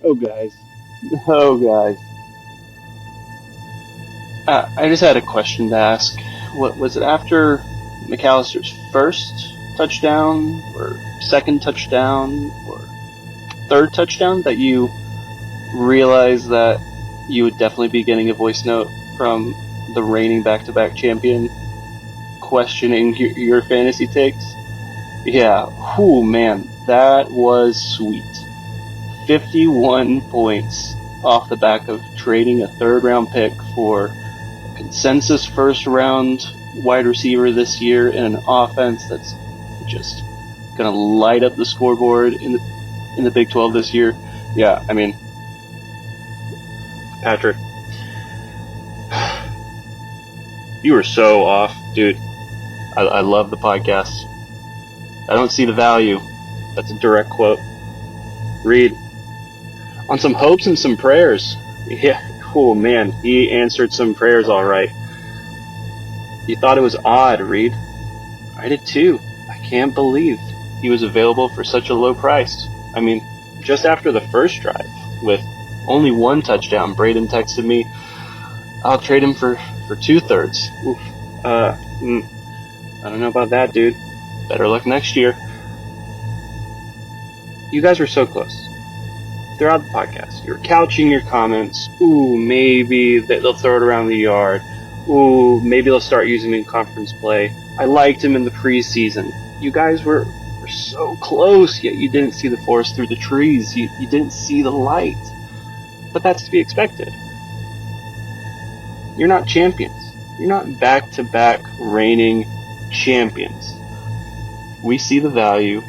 Oh, guys. Oh, guys. I just had a question to ask. What was it after McAllister's first touchdown, or second touchdown, or third touchdown that you realized that you would definitely be getting a voice note from the reigning back-to-back champion questioning your fantasy takes? Yeah. Whew, man, that was sweet. 51 points off the back of trading a third round pick for a consensus first round wide receiver this year in an offense that's just gonna light up the scoreboard in the Big 12 this year. Yeah, I mean, Patrick, you were so off, dude. I love the podcast. I don't see the value. That's a direct quote. Reed, on some hopes and some prayers. Yeah, oh man, he answered some prayers all right. You thought it was odd, Reed. I did too. I can't believe he was available for such a low price. I mean, just after the first drive, with only one touchdown, Braden texted me, I'll trade him for 2/3. Oof. I don't know about that, dude. Better luck next year. You guys were so close. Throughout the podcast, you were couching your comments. Ooh, maybe they'll throw it around the yard. Ooh, maybe they'll start using him in conference play. I liked him in the preseason. You guys were so close, yet you didn't see the forest through the trees. You didn't see the light. But that's to be expected. You're not champions. You're not back-to-back reigning champions. We see the value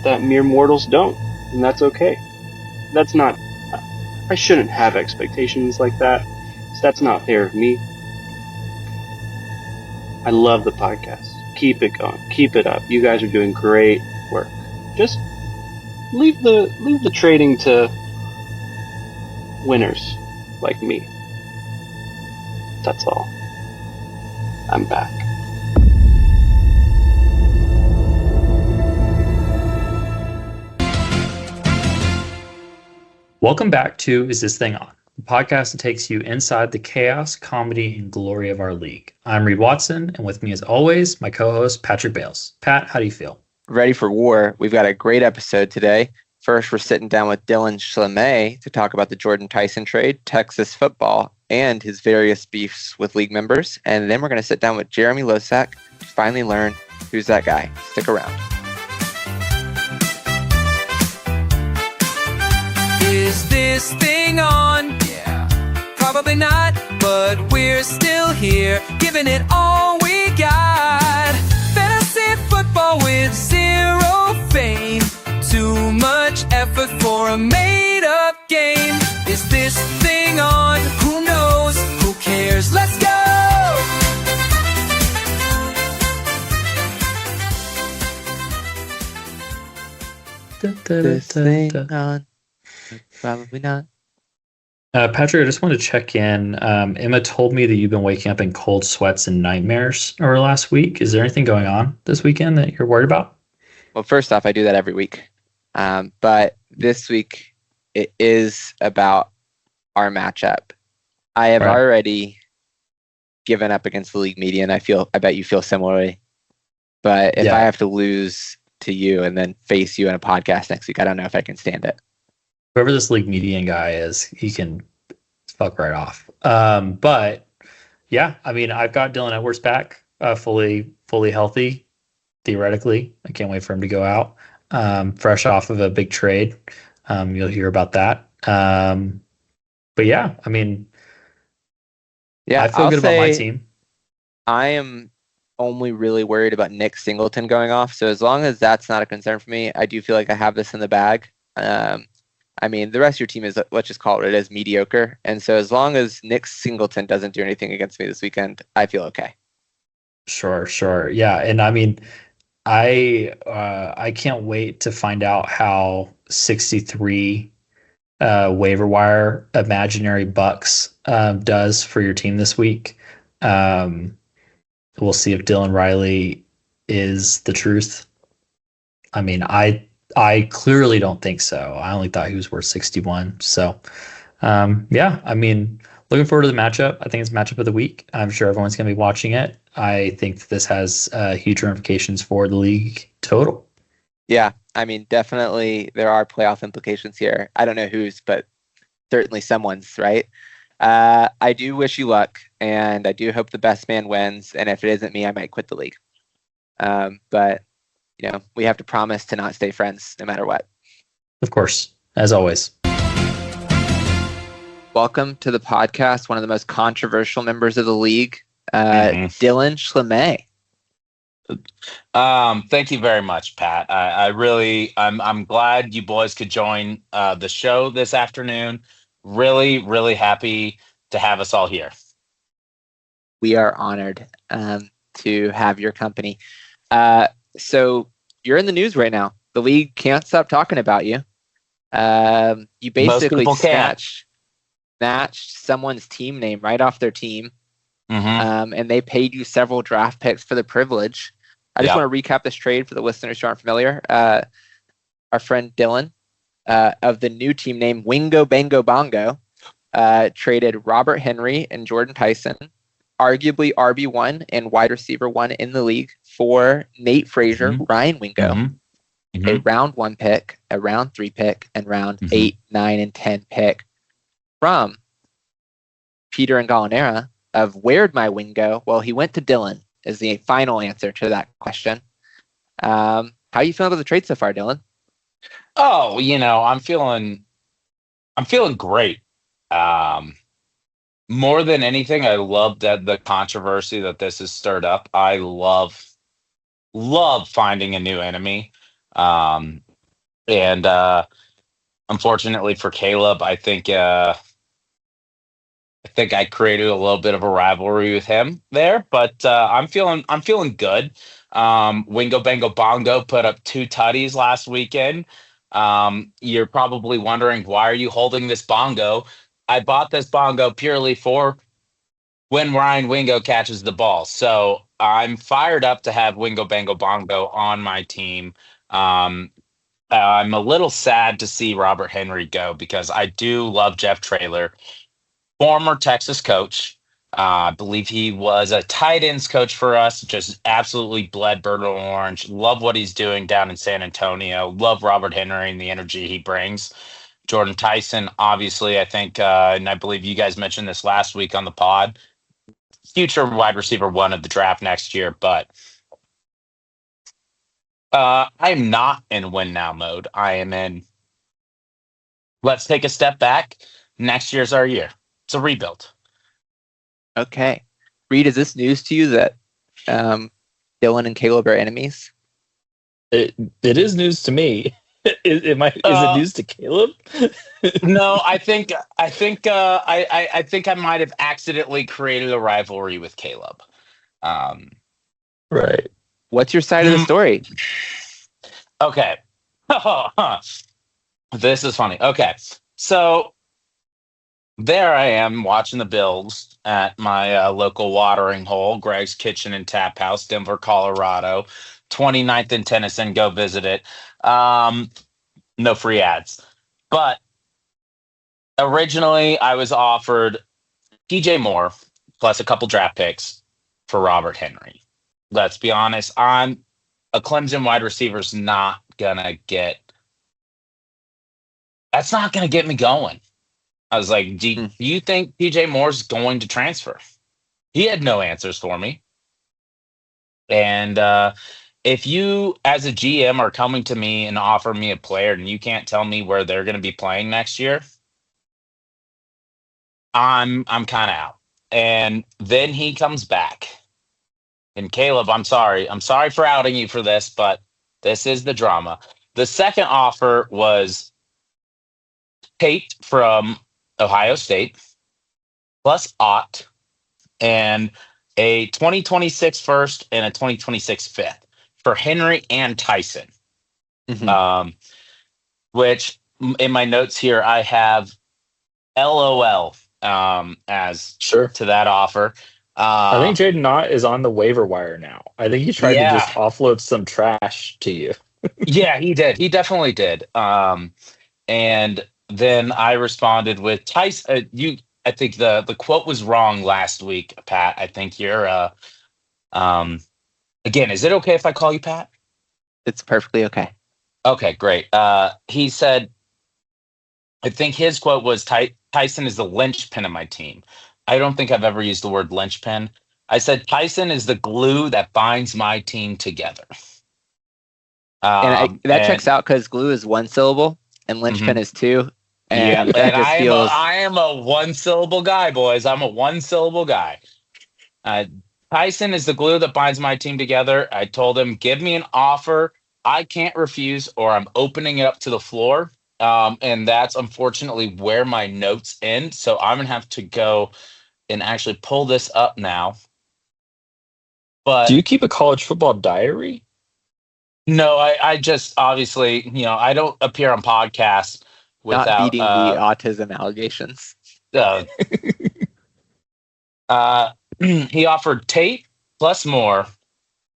that mere mortals don't, and that's okay. That's not... I shouldn't have expectations like that. So that's not fair of me. I love the podcast. Keep it going. Keep it up. You guys are doing great work. Just leave the trading to winners like me. That's all. I'm back. Welcome back to Is This Thing On? The podcast that takes you inside the chaos, comedy, and glory of our league. I'm Reed Watson, and with me as always, my co-host, Patrick Bales. Pat, how do you feel? Ready for war. We've got a great episode today. First, we're sitting down with Dylan Schlemay to talk about the Jordan Tyson trade, Texas football, and his various beefs with league members. And then we're going to sit down with Jeremy Losak to finally learn who's that guy. Stick around. Is this thing on? Yeah. Probably not, but we're still here, giving it all we got. Fantasy football with zero fame. Too much effort for a made-up game. Is this thing on? Who knows? Who cares? Let's go! This thing on. Probably not. Patrick, I just wanted to check in. Emma told me that you've been waking up in cold sweats and nightmares over last week. Is there anything going on this weekend that you're worried about? Well, first off, I do that every week. But this week, it is about our matchup. I have already given up against the league median. I bet you feel similarly. But if I have to lose to you and then face you in a podcast next week, I don't know if I can stand it. Whoever this league median guy is, he can fuck right off. But yeah, I mean, I've got Dylan Edwards back, fully healthy, theoretically. I can't wait for him to go out. Fresh off of a big trade. You'll hear about that. But yeah, I mean, I feel good about my team. I am only really worried about Nick Singleton going off. So as long as that's not a concern for me, I do feel like I have this in the bag. I mean, the rest of your team is, let's just call it what it is, mediocre. And so as long as Nick Singleton doesn't do anything against me this weekend, I feel okay. Sure. Yeah. And I mean, I can't wait to find out how 63 waiver wire imaginary bucks does for your team this week. We'll see if Dylan Riley is the truth. I mean, I I clearly don't think so. I only thought he was worth 61. So, yeah, I mean, looking forward to the matchup. I think it's matchup of the week. I'm sure everyone's going to be watching it. I think this has huge ramifications for the league total. Yeah, I mean, definitely there are playoff implications here. I don't know whose, but certainly someone's, right? I do wish you luck, and I do hope the best man wins. And if it isn't me, I might quit the league. But we have to promise to not stay friends no matter what. Of course, as always. Welcome to the podcast, one of the most controversial members of the league, Dylan Schlemay. Thank you very much, Pat. I'm glad you boys could join the show this afternoon. Really, really happy to have us all here. We are honored to have your company. So you're in the news right now. The league can't stop talking about you. You basically snatched someone's team name right off their team, and they paid you several draft picks for the privilege. I just want to recap this trade for the listeners who aren't familiar. Our friend Dylan of the new team name Wingo Bango Bongo traded Robert Henry and Jordan Tyson, arguably RB1 and wide receiver 1 in the league, for Nate Frazier, Ryan Wingo, a round 1 pick, a round 3 pick, and round 8, 9, and 10 pick from Peter and Gallinera of Where'd My Wingo? Well, he went to Dylan is the final answer to that question. How are you feeling about the trade so far, Dylan? Oh, I'm feeling great. More than anything, I love that the controversy that this has stirred up. I love finding a new enemy. And unfortunately for Caleb, I think I created a little bit of a rivalry with him there, but I'm feeling good. Wingo Bango Bongo put up 2 tutties last weekend. You're probably wondering, why are you holding this bongo? I bought this bongo purely for when Ryan Wingo catches the ball. So I'm fired up to have Wingo Bango Bongo on my team. I'm a little sad to see Robert Henry go because I do love Jeff Traylor, former Texas coach. I believe he was a tight ends coach for us. Just absolutely bled Bird Orange. Love what he's doing down in San Antonio. Love Robert Henry and the energy he brings. Jordan Tyson, obviously, I think, and I believe you guys mentioned this last week on the pod, future wide receiver 1 of the draft next year. But I'm not in win now mode. I am in let's take a step back. Next year's our year. It's a rebuild. Okay. Reed, is this news to you that Dylan and Caleb are enemies? It is news to me. Is it news to Caleb? No, I think I might have accidentally created a rivalry with Caleb. Right. What's your side of the story? Okay. This is funny. Okay. So there I am watching the Bills at my local watering hole, Greg's Kitchen and Tap House, Denver, Colorado, 29th and Tennyson. Go visit it. No free ads. But originally I was offered DJ Moore plus a couple draft picks for Robert Henry. Let's be honest, I'm a Clemson wide receiver's not gonna get. That's not gonna get me going. I was like, do you think DJ Moore's going to transfer? He had no answers for me. And if you, as a GM, are coming to me and offer me a player and you can't tell me where they're going to be playing next year, I'm kind of out. And then he comes back. And Caleb, I'm sorry. I'm sorry for outing you for this, but this is the drama. The second offer was Tate from Ohio State plus Ott and a 2026 first and a 2026 fifth for Henry and Tyson. Which in my notes here, I have LOL as Sure to that offer. I think Jaden Knott is on the waiver wire now. I think he tried to just offload some trash to you. Yeah, he did. He definitely did. And then I responded with Tyson. I think the quote was wrong last week, Pat. I think you're. Um, again, is it okay if I call you Pat? It's perfectly okay. Okay, great. He said, I think his quote was Tyson is the linchpin of my team. I don't think I've ever used the word linchpin. I said Tyson is the glue that binds my team together. And that And checks out because glue is one syllable and linchpin is two. yeah, And that and just feels. I am a one syllable guy, boys. I'm a one syllable guy. Uh, Tyson is the glue that binds my team together. I told him, give me an offer I can't refuse, or I'm opening it up to the floor. And that's unfortunately where my notes end. So I'm gonna have to go and actually pull this up now. But Do you keep a college football diary? no, I just obviously, I don't appear on podcasts Not without beating the autism allegations. uh, he offered Tate plus more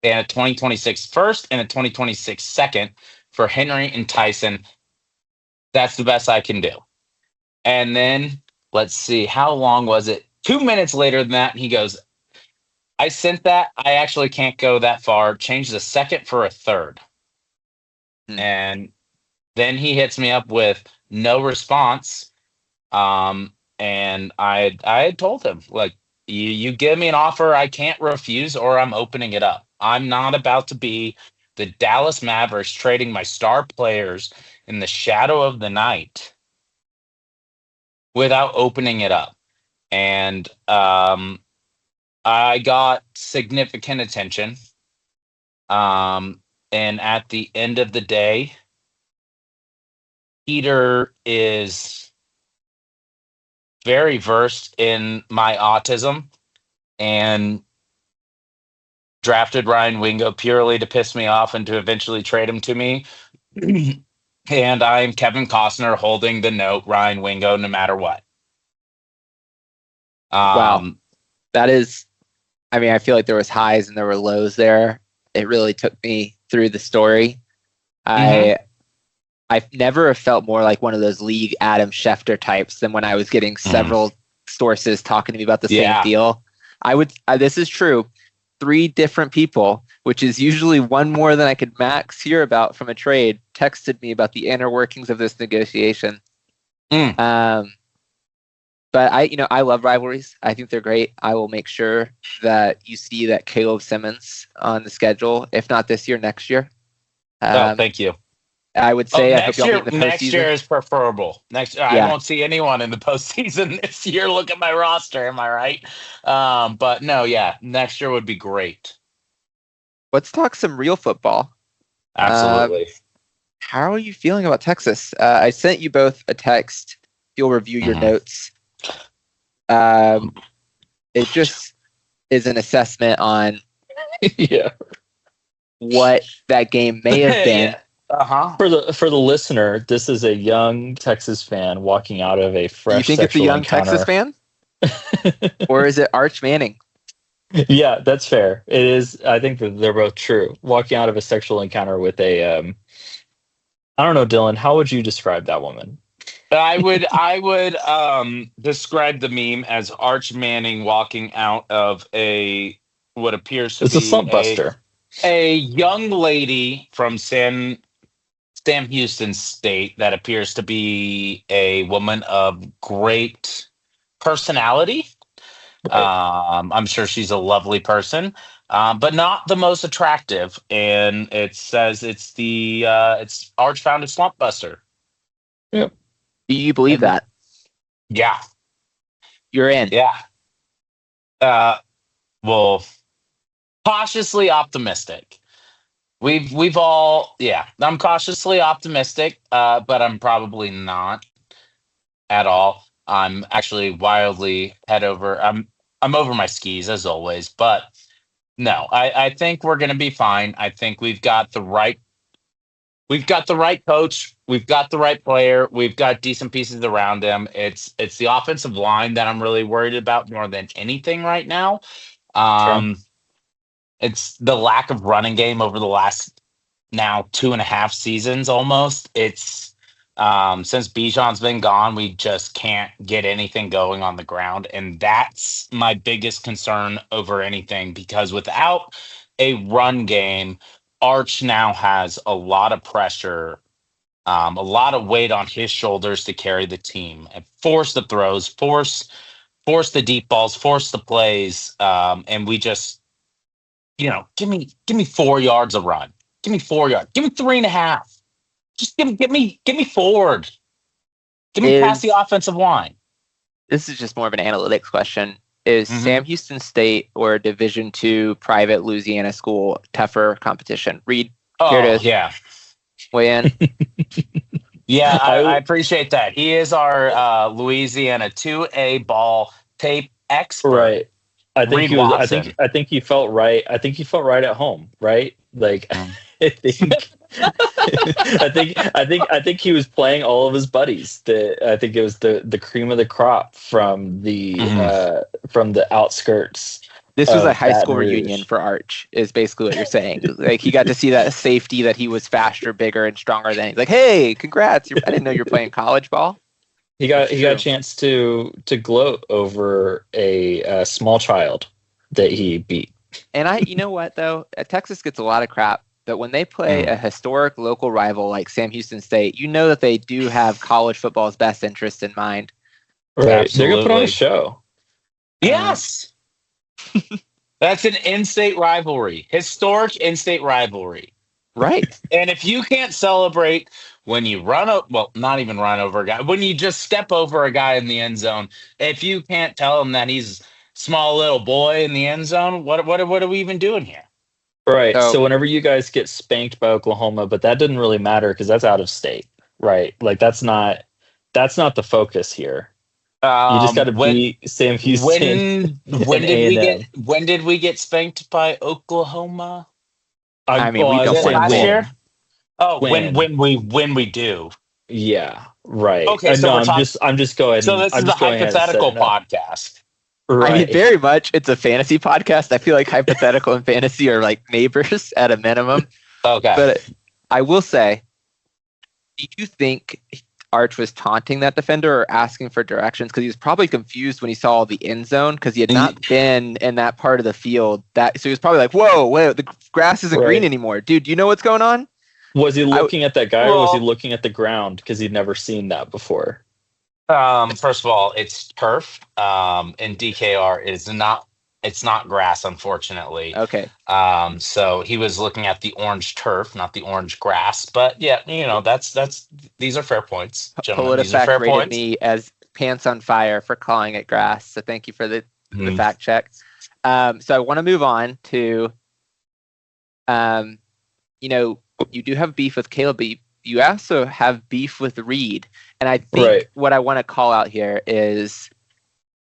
and a 2026 first and a 2026 second for Henry and Tyson. That's the best I can do. And then let's see, how long was it? 2 minutes later than that, he goes, I sent that. I actually can't go that far. Change the second for a third. And then he hits me up with no response. And I had told him, like, you give me an offer I can't refuse, or I'm opening it up. I'm not about to be the Dallas Mavericks trading my star players in the shadow of the night without opening it up. And I got significant attention. And at the end of the day, Peter is very versed in my autism and drafted Ryan Wingo purely to piss me off and to eventually trade him to me. And I'm Kevin Costner holding the note Ryan Wingo no matter what. Wow. That is, I mean, I feel like there was highs and there were lows there. It really took me through the story. I've never felt more like one of those league Adam Schefter types than when I was getting several sources talking to me about the same deal. This is true. 3 different people, which is usually one more than I could max hear about from a trade, texted me about the inner workings of this negotiation. But I love rivalries. I think they're great. I will make sure that you see that Caleb Simmons on the schedule, if not this year, next year. Thank you. I would say I hope y'all meet in the postseason. Next year is preferable. I won't see anyone in the postseason this year. Look at my roster. Am I right? But no, yeah, next year would be great. Let's talk some real football. Absolutely. How are you feeling about Texas? I sent you both a text. You'll review your notes. It just is an assessment on what that game may have been. For the listener, this is a young Texas fan walking out of a fresh. You think it's a young Texas fan, or is it Arch Manning? Yeah, that's fair. It is. I think that they're both true. Walking out of a sexual encounter with a, I don't know, Dylan. How would you describe that woman? I would describe the meme as Arch Manning walking out of what appears to be a slump buster. A young lady from Sam Houston State that appears to be a woman of great personality. Right. I'm sure she's a lovely person, but not the most attractive. And it says it's Arch found a slump buster. Yep. Do you believe that? Yeah. You're in. Yeah. Well, cautiously optimistic. We've all, I'm cautiously optimistic, but I'm probably not at all. I'm actually wildly I'm over my skis as always, but no, I think we're going to be fine. I think we've got the right coach. We've got the right player. We've got decent pieces around him. It's the offensive line that I'm really worried about more than anything right now. It's the lack of running game over the last now 2.5 seasons almost. It's since Bijan's been gone, we just can't get anything going on the ground, and that's my biggest concern over anything, because without a run game, Arch now has a lot of pressure, a lot of weight on his shoulders to carry the team and force the throws, force the deep balls, force the plays, and we just, give me 4 yards a run, give me 4 yards, give me 3.5, just give me forward, give me past the offensive line. This is just more of an analytics question. Is Sam Houston State or Division II private Louisiana school tougher competition? Reed, here it is. Yeah. Weigh in. Yeah, I appreciate that. He is our Louisiana 2A ball tape expert. Right. I think Reed he was. Watson. I think he felt right. I think he felt right at home. Right. Like I think. I think he was playing all of his buddies. I think it was the cream of the crop from the outskirts. This was a high Baton school Rouge. reunion for Arch, is basically what you're saying. Like, he got to see that safety, that he was faster, bigger, and stronger than. He's like, hey, congrats! I didn't know you were playing college ball. He got a chance to gloat over a small child that he beat. And you know what though, Texas gets a lot of crap, but when they play a historic local rival like Sam Houston State, you know that they do have college football's best interest in mind. Right, they're gonna put on a Absolutely. show. Yes. That's an in-state rivalry, historic in-state rivalry. Right. And if you can't celebrate when you not even run over a guy, when you just step over a guy in the end zone, if you can't tell him that he's small little boy in the end zone, what are we even doing here? Right. Oh. So whenever you guys get spanked by Oklahoma, but that didn't really matter because that's out of state, right? Like that's not the focus here. You just got to beat Sam Houston. When did we get spanked by Oklahoma? I mean, we don't say play last win. year. Oh, Win. when we do. Yeah. Right. Okay, so no, we're I'm just going. So this is the hypothetical podcast. Right. I mean, very much. It's a fantasy podcast. I feel like hypothetical and fantasy are like neighbors at a minimum. Okay. But I will say, do you think Arch was taunting that defender or asking for directions? Because he was probably confused when he saw the end zone because he had not been in that part of the field. So he was probably like, whoa, wait, the grass isn't green anymore. Dude, do you know what's going on? Was he looking at that guy or was he looking at the ground because he'd never seen that before? First of all, it's turf. And DKR it's not grass, unfortunately. Okay. So he was looking at the orange turf, not the orange grass. But yeah, these are fair points, gentlemen. These are fair PolitiFact rated points. me as pants on fire for calling it grass. So thank you for the fact check. So I want to move on to, you do have beef with Caleb, but you also have beef with Reed. And I think what I want to call out here is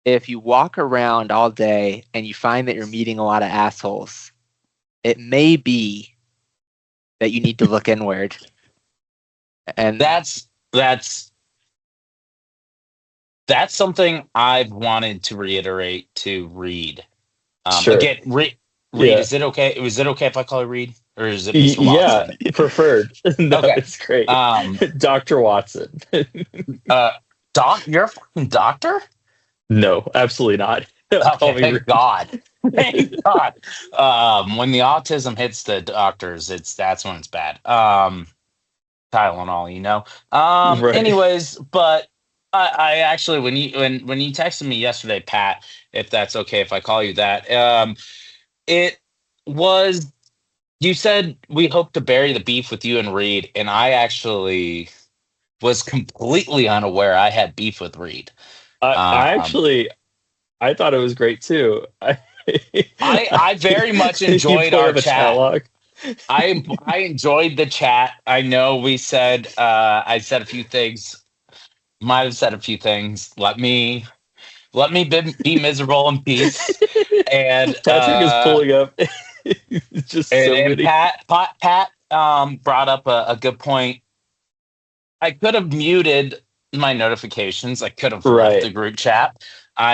if you walk around all day and you find that you're meeting a lot of assholes, it may be that you need to look inward. And That's something I've wanted to reiterate to Reed. Sure. Again, Reed, Yeah. is it okay? Is it okay if I call you Reed, or is it Mr. Watson? Yeah, preferred. No, Okay. it's great. Um, Dr. Watson. Doc, you're a fucking doctor? No, absolutely not. Call me Thank Reed. God. Thank God. When the autism hits the doctors, that's when it's bad. Tylenol, Right. Anyways, but I actually, when you texted me yesterday, Pat, if that's okay if I call you that, it was, you said we hope to bury the beef with you and Reed, and I actually was completely unaware I had beef with Reed. I thought it was great too. I very much You enjoyed pulled our up a chat. dialogue. I enjoyed the chat. I know we said I said a few things. Might have said a few things. Let me be miserable in peace. And Patrick is pulling up. It's just so and many. Pat brought up a good point. I could have muted my notifications. I could have left the group chat.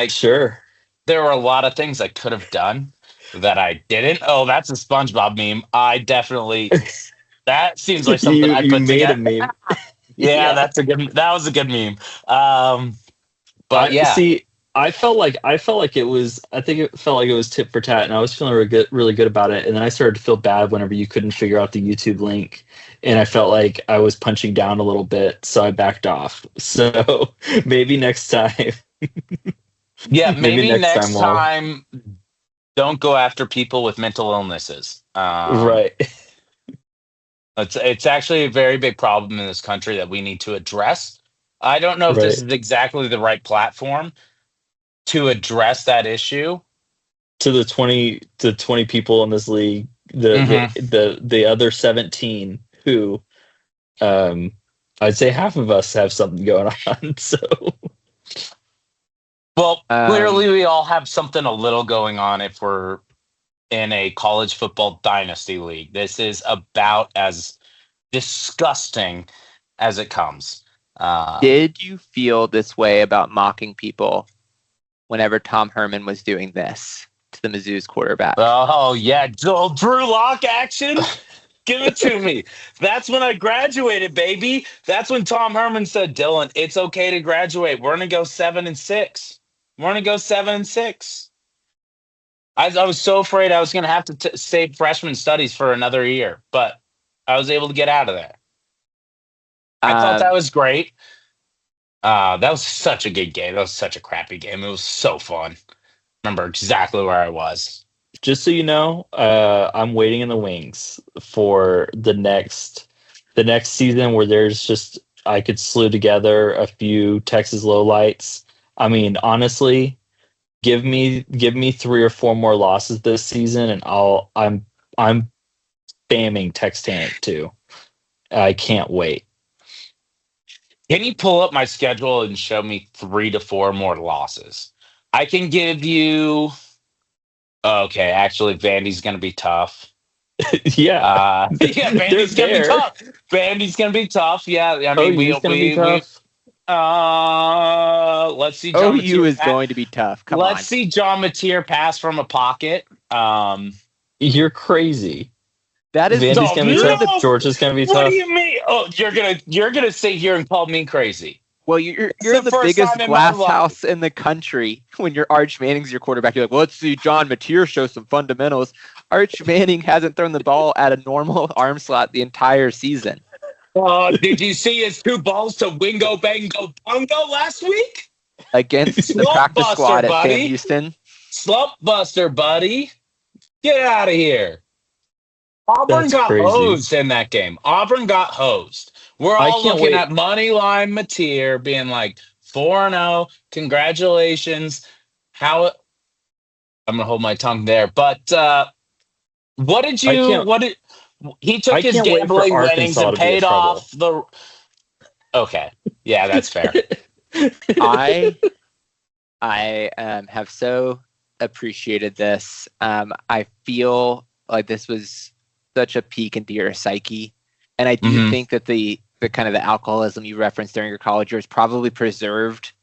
Sure. There were a lot of things I could have done that I didn't. Oh, that's a SpongeBob meme. I definitely That seems like something I you put made together. a meme. Yeah, that was a good meme. But I yeah, see. I felt like it was. I think it felt like it was tit for tat, and I was feeling really good about it. And then I started to feel bad whenever you couldn't figure out the YouTube link, and I felt like I was punching down a little bit, so I backed off. So maybe next time. yeah, Maybe maybe next next time I'll. time don't go after people with mental illnesses. Right. It's actually a very big problem in this country that we need to address. I don't know if this Right. is exactly the right platform to address that issue. To the 20 people in this league, the other 17 who, I'd say half of us have something going on. So Well, clearly we all have something a little going on if we're in a college football dynasty league. This is about as disgusting as it comes. Did you feel this way about mocking people whenever Tom Herman was doing this to the Mizzou's quarterback? Oh yeah, Drew Lock action. Give it to me. That's when I graduated, baby. That's when Tom Herman said, "Dylan, it's okay to graduate. We're gonna go 7-6. We're gonna go 7-6." I was so afraid I was gonna have to save freshman studies for another year, but I was able to get out of there. I thought that was great. That was such a good game. That was such a crappy game. It was so fun. Remember exactly where I was. just so you know, I'm waiting in the wings for the next season where there's just I could slew together a few Texas lowlights. I mean, honestly, give me 3 or 4 more losses this season, and I'm spamming Textanic too. I can't wait. Can you pull up my schedule and show me 3 to 4 more losses? I can give you. Okay, actually, Vandy's going to be tough. Yeah, Yeah, Vandy's going to be tough. Vandy's going to be tough. Yeah, I mean, he's gonna be tough. Let's see. John OU is Mateer going to be tough. Come on. Let's see John Mateer pass from a pocket. You're crazy. That is Vandy's No, gonna be no. tough. Georgia's gonna be What tough. do you mean? Oh, you're gonna sit here and call me crazy? well, you're the in the first biggest time in my glass life. house in the country when your Arch Manning's your quarterback. You're like, well, let's see John Mateer show some fundamentals. Arch Manning hasn't thrown the ball at a normal arm slot the entire season. Did you see his 2 balls to Wingo Bango Bongo last week? Against the Slump practice buster, squad at buddy. Sam Houston. Slump buster, buddy. Get out of here. Auburn That's got crazy. hosed in that game. Auburn got hosed. We're I all can't looking wait. at Moneyline Mateer being like 4-0. Congratulations. I'm gonna hold my tongue there. But what did he took I his can't wait for gambling winnings Arkansas and to be in paid off the Okay. Yeah, that's fair. I have so appreciated this. I feel like this was such a peek into your psyche, and I do think that the kind of the alcoholism you referenced during your college years probably preserved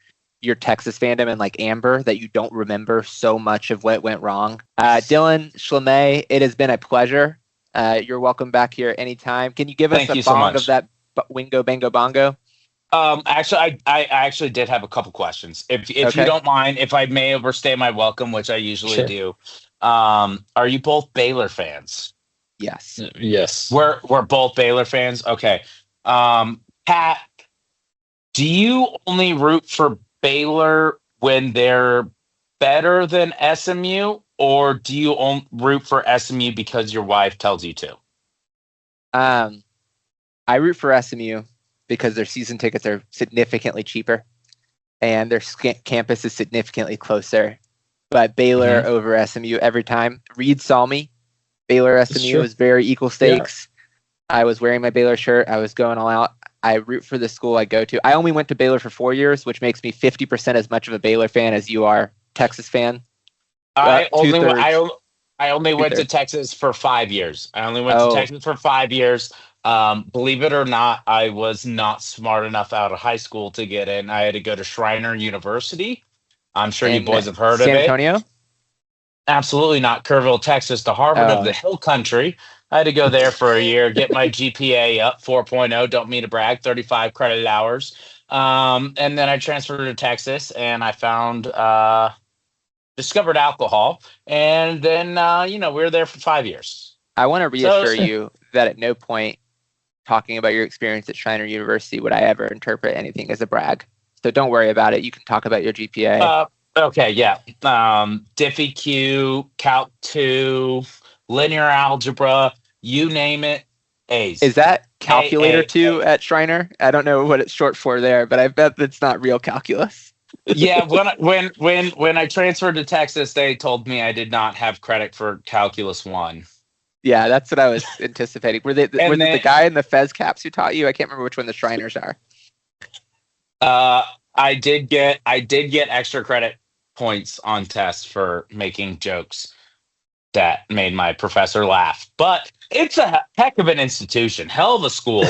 your Texas fandom and like Amber, that you don't remember so much of what went wrong. Dylan Schleme, it has been a pleasure. You're welcome back here anytime. Can you give us Thank a you so bong much. of that Wingo Bango Bongo? Actually, I actually did have a couple questions. If you Okay. don't mind, if I may overstay my welcome, which I usually Sure. do. Are you both Baylor fans? Yes. Yes. We're both Baylor fans. Okay. Pat, do you only root for Baylor when they're better than SMU, or do you root for SMU because your wife tells you to? I root for SMU because their season tickets are significantly cheaper and their campus is significantly closer. But Baylor over SMU every time. Reed saw me. Baylor SMU true. was very equal stakes. Yeah. I was wearing my Baylor shirt. I was going all out. I root for the school I go to. I only went to Baylor for 4 years, which makes me 50% as much of a Baylor fan as you are Texas fan. I only went to Two-thirds. Texas for 5 years. I only went to Texas for 5 years. Believe it or not, I was not smart enough out of high school to get in. I had to go to Schreiner University. I'm sure you boys have heard of it. San Antonio? Absolutely not. Kerrville, Texas, the Harvard of the Hill Country. I had to go there for a year, get my GPA up 4.0. Don't mean to brag, 35 credit hours. And then I transferred to Texas, and I found discovered alcohol, and then we were there for 5 years. I want to reassure you that at no point talking about your experience at Schreiner University would I ever interpret anything as a brag. So don't worry about it. You can talk about your GPA. Okay, yeah. DiffyQ, Calc 2, linear algebra, you name it, A's. Is that calculator 2 at Schreiner? I don't know what it's short for there, but I bet that's not real calculus. Yeah, when I transferred to Texas, they told me I did not have credit for Calculus 1. Yeah, that's what I was anticipating. Was it the guy in the Fez caps who taught you? I can't remember which one the Shriners are. I did get extra credit points on tests for making jokes that made my professor laugh. But it's a heck of an institution, hell of a school.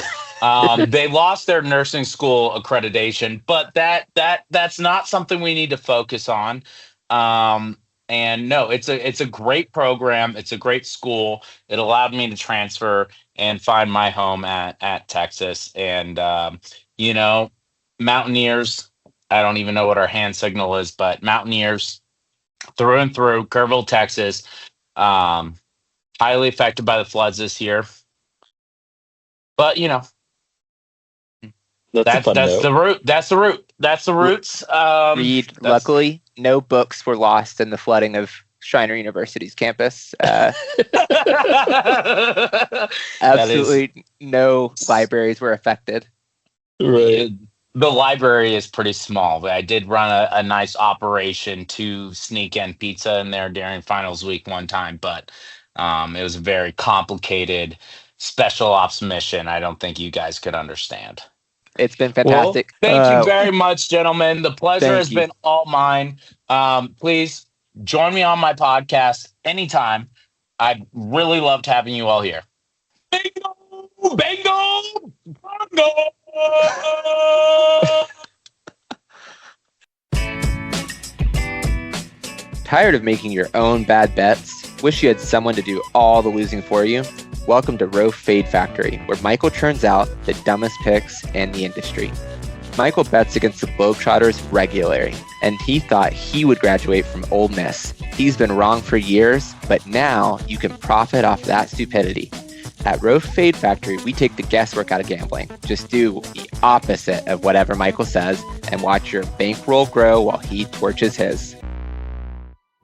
They lost their nursing school accreditation, but that's not something we need to focus on. And no, it's a great program. It's a great school. It allowed me to transfer and find my home at Texas. And Mountaineers. I don't even know what our hand signal is, but Mountaineers through and through, Kerrville, Texas. Highly affected by the floods this year. But that's the root. That's the root. That's the roots. Luckily, no books were lost in the flooding of Schreiner University's campus. Absolutely no libraries were affected. Right. The library is pretty small. I did run a nice operation to sneak in pizza in there during finals week one time, but it was a very complicated special ops mission. I don't think you guys could understand. It's been fantastic. Well, thank you very much, gentlemen. The pleasure has been all mine. Please join me on my podcast anytime. I really loved having you all here. Bingo! Bingo! Bongo! Tired of making your own bad bets? Wish you had someone to do all the losing for you? Welcome to Row Fade Factory, where Michael churns out the dumbest picks in the industry. Michael bets against the Globetrotters regularly, and he thought he would graduate from Ole Miss. He's been wrong for years, but now you can profit off that stupidity. At Row Fade Factory, we take the guesswork out of gambling. Just do the opposite of whatever Michael says and watch your bankroll grow while he torches his.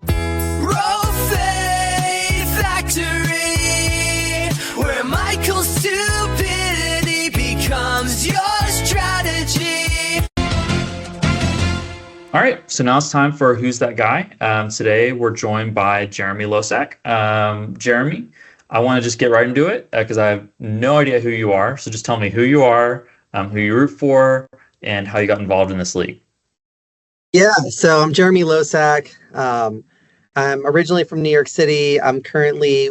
Row Fade Factory, where Michael's stupidity becomes your strategy. All right, so now it's time for Who's That Guy? Today we're joined by Jeremy Losak. Jeremy, I want to just get right into it because I have no idea who you are. So just tell me who you are, who you root for, and how you got involved in this league. Yeah, so I'm Jeremy Losak. I'm originally from New York City. I'm currently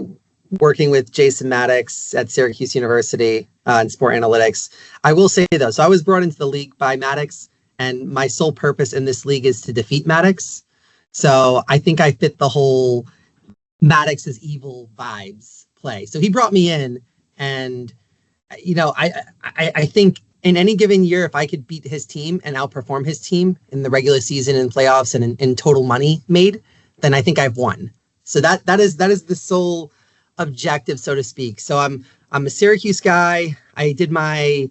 working with Jason Maddox at Syracuse University in sport analytics. I will say, though, so I was brought into the league by Maddox, and my sole purpose in this league is to defeat Maddox. So I think I fit the whole Maddox's evil vibes play. So he brought me in, and I think in any given year, if I could beat his team and outperform his team in the regular season and playoffs and in total money made, then I think I've won. So that is the sole objective, so to speak. So I'm a Syracuse guy. I did my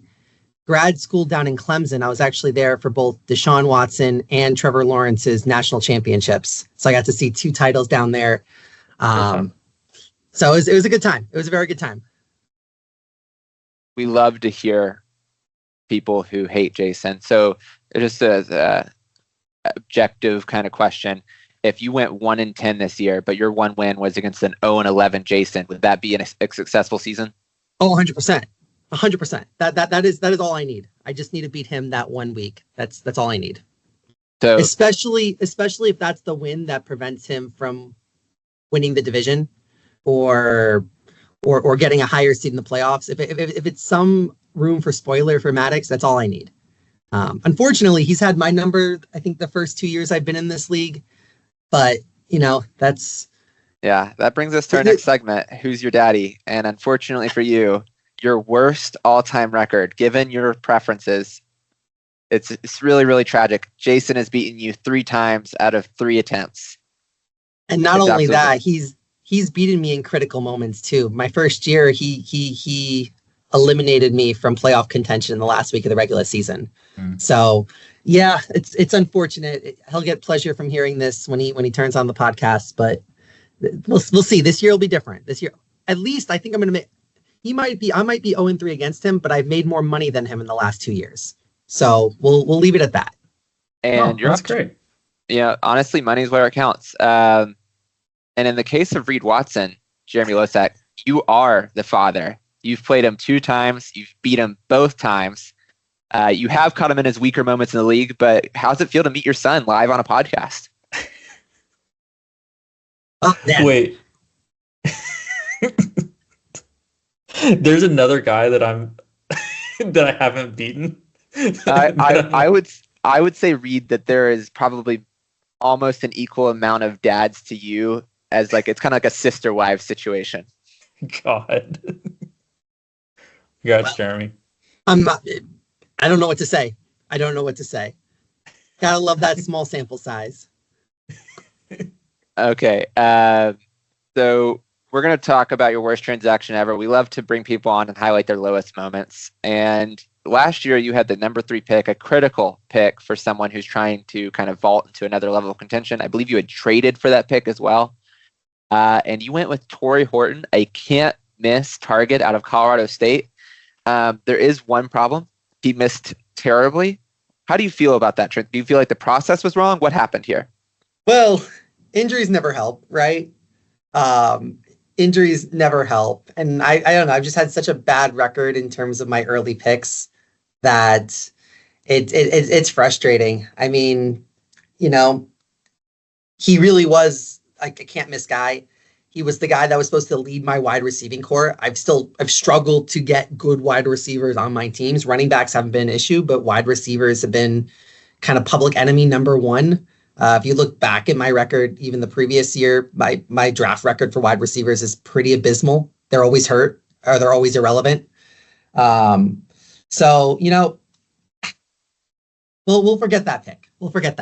grad school down in Clemson. I was actually there for both Deshaun Watson and Trevor Lawrence's national championships. So I got to see 2 titles down there. So it was a good time. It was a very good time. We love to hear people who hate Jason. So just as a objective kind of question, if you went 1-10 this year, but your one win was against an 0-11 Jason, would that be a successful season? Oh, 100%. 100%. That is all I need. I just need to beat him that 1 week. That's all I need. So especially if that's the win that prevents him from winning the division or getting a higher seed in the playoffs. If it's some room for spoiler for Maddox, that's all I need. Unfortunately, he's had my number, I think, the first 2 years I've been in this league. But, that's Yeah, that brings us to our next segment, Who's Your Daddy? And unfortunately for you, your worst all-time record, given your preferences, it's really, really tragic. Jason has beaten you 3 times out of 3 attempts. And not only that, he's beaten me in critical moments too. My first year, he eliminated me from playoff contention in the last week of the regular season. So yeah, it's unfortunate. He'll get pleasure from hearing this when he turns on the podcast, but we'll see. This year will be different. This year, at least I think I'm going to make. I might be 0-3 against him, but I've made more money than him in the last 2 years. So we'll leave it at that. And that's great. Yeah, honestly, money's where it counts. And in the case of Reed Watson, Jeremy Losak, you are the father. You've played him 2 times. You've beat him both times. You have caught him in his weaker moments in the league, but how's it feel to meet your son live on a podcast? Wait. There's another guy that I haven't beaten. I would say, Reed, that there is probably almost an equal amount of dads to you as it's kind of like a sister wife situation. God. Congrats, Jeremy. I don't know what to say. Gotta love that small sample size. Okay. So we're going to talk about your worst transaction ever. We love to bring people on and highlight their lowest moments. And last year you had the number 3 pick, a critical pick for someone who's trying to kind of vault into another level of contention. I believe you had traded for that pick as well. And you went with Torrey Horton, a can't miss target out of Colorado State. There is one problem. He missed terribly. How do you feel about that? Do you feel like the process was wrong? What happened here? Well, injuries never help, right? Injuries never help. And I don't know. I've just had such a bad record in terms of my early picks that it's frustrating. I mean, he really was like a can't miss guy. He was the guy that was supposed to lead my wide receiving core. I've struggled to get good wide receivers on my teams. Running backs haven't been an issue, but wide receivers have been kind of public enemy number 1. If you look back at my record, even the previous year, my draft record for wide receivers is pretty abysmal. They're always hurt or they're always irrelevant. So, we'll forget that pick. We'll forget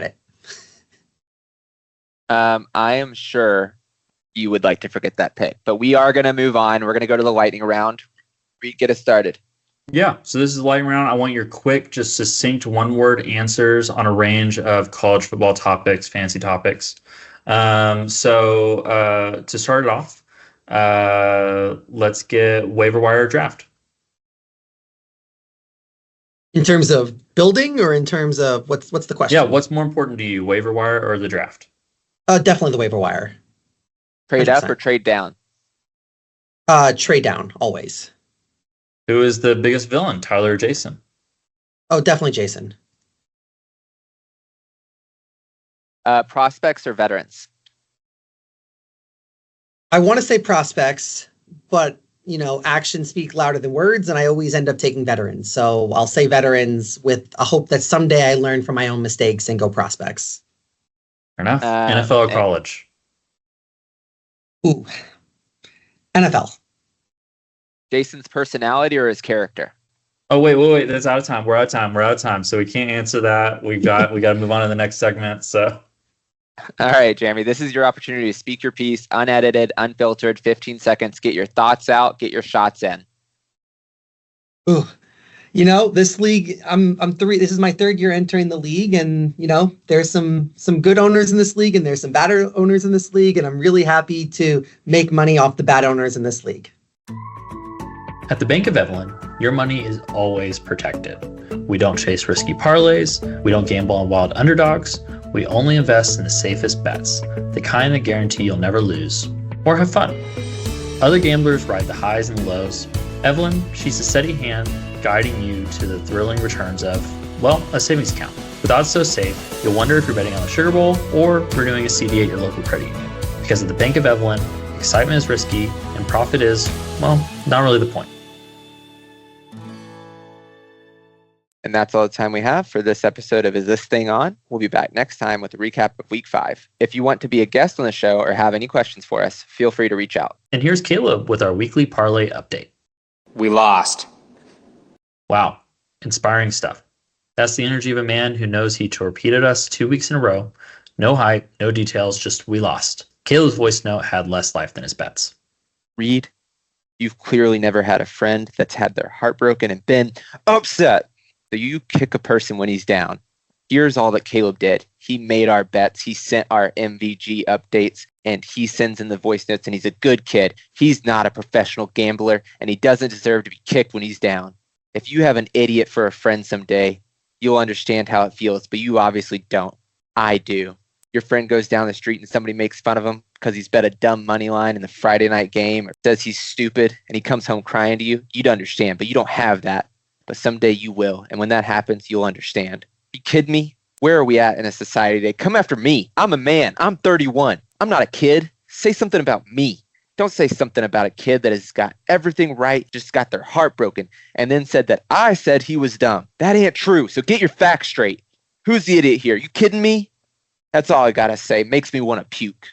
it. I am sure you would like to forget that pick, but we are going to move on. We're going to go to the lightning round. Get us started. Yeah, so this is lightning round. I want your quick, just succinct one-word answers on a range of college football topics, fantasy topics. So to start it off, let's get waiver wire draft. In terms of building or in terms of what's the question? Yeah, what's more important to you, waiver wire or the draft? Definitely the waiver wire. Trade 100%. up or trade down? Trade down, always. Who is the biggest villain, Tyler or Jason? Oh, definitely Jason. Prospects or veterans? I want to say prospects, but actions speak louder than words, and I always end up taking veterans. So I'll say veterans with a hope that someday I learn from my own mistakes and go prospects. Fair enough. NFL or college? Ooh, NFL. Jason's personality or his character? Oh, wait. That's out of time. We're out of time. So we can't answer that. We got to move on to the next segment. So. All right, Jeremy, this is your opportunity to speak your piece, unedited, unfiltered, 15 seconds. Get your thoughts out, get your shots in. Ooh, this league, this is my 3rd year entering the league, and there's some good owners in this league and there's some bad owners in this league, and I'm really happy to make money off the bad owners in this league. At the Bank of Evelyn, your money is always protected. We don't chase risky parlays. We don't gamble on wild underdogs. We only invest in the safest bets, the kind that guarantee you'll never lose or have fun. Other gamblers ride the highs and lows. Evelyn, she's a steady hand guiding you to the thrilling returns of, a savings account. With odds so safe, you'll wonder if you're betting on the Sugar Bowl or renewing a CD at your local credit union. Because at the Bank of Evelyn, excitement is risky and profit is, not really the point. And that's all the time we have for this episode of Is This Thing On? We'll be back next time with a recap of Week 5. If you want to be a guest on the show or have any questions for us, feel free to reach out. And here's Caleb with our weekly parlay update. We lost. Wow, inspiring stuff. That's the energy of a man who knows he torpedoed us 2 weeks in a row. No hype, no details, just we lost. Caleb's voice note had less life than his bets. Reed, you've clearly never had a friend that's had their heart broken and been upset. So you kick a person when he's down. Here's all that Caleb did. He made our bets. He sent our MVG updates, and he sends in the voice notes, and he's a good kid. He's not a professional gambler, and he doesn't deserve to be kicked when he's down. If you have an idiot for a friend someday, you'll understand how it feels, but you obviously don't. I do. Your friend goes down the street and somebody makes fun of him because he's bet a dumb money line in the Friday night game or says he's stupid and he comes home crying to you, you'd understand, but you don't have that. But someday you will, and when that happens, you'll understand. You kidding me? Where are we at in a society today? Come after me. I'm a man. I'm 31. I'm not a kid. Say something about me. Don't say something about a kid that has got everything right, just got their heart broken, and then said that I said he was dumb. That ain't true, so get your facts straight. Who's the idiot here? You kidding me? That's all I gotta say. Makes me want to puke.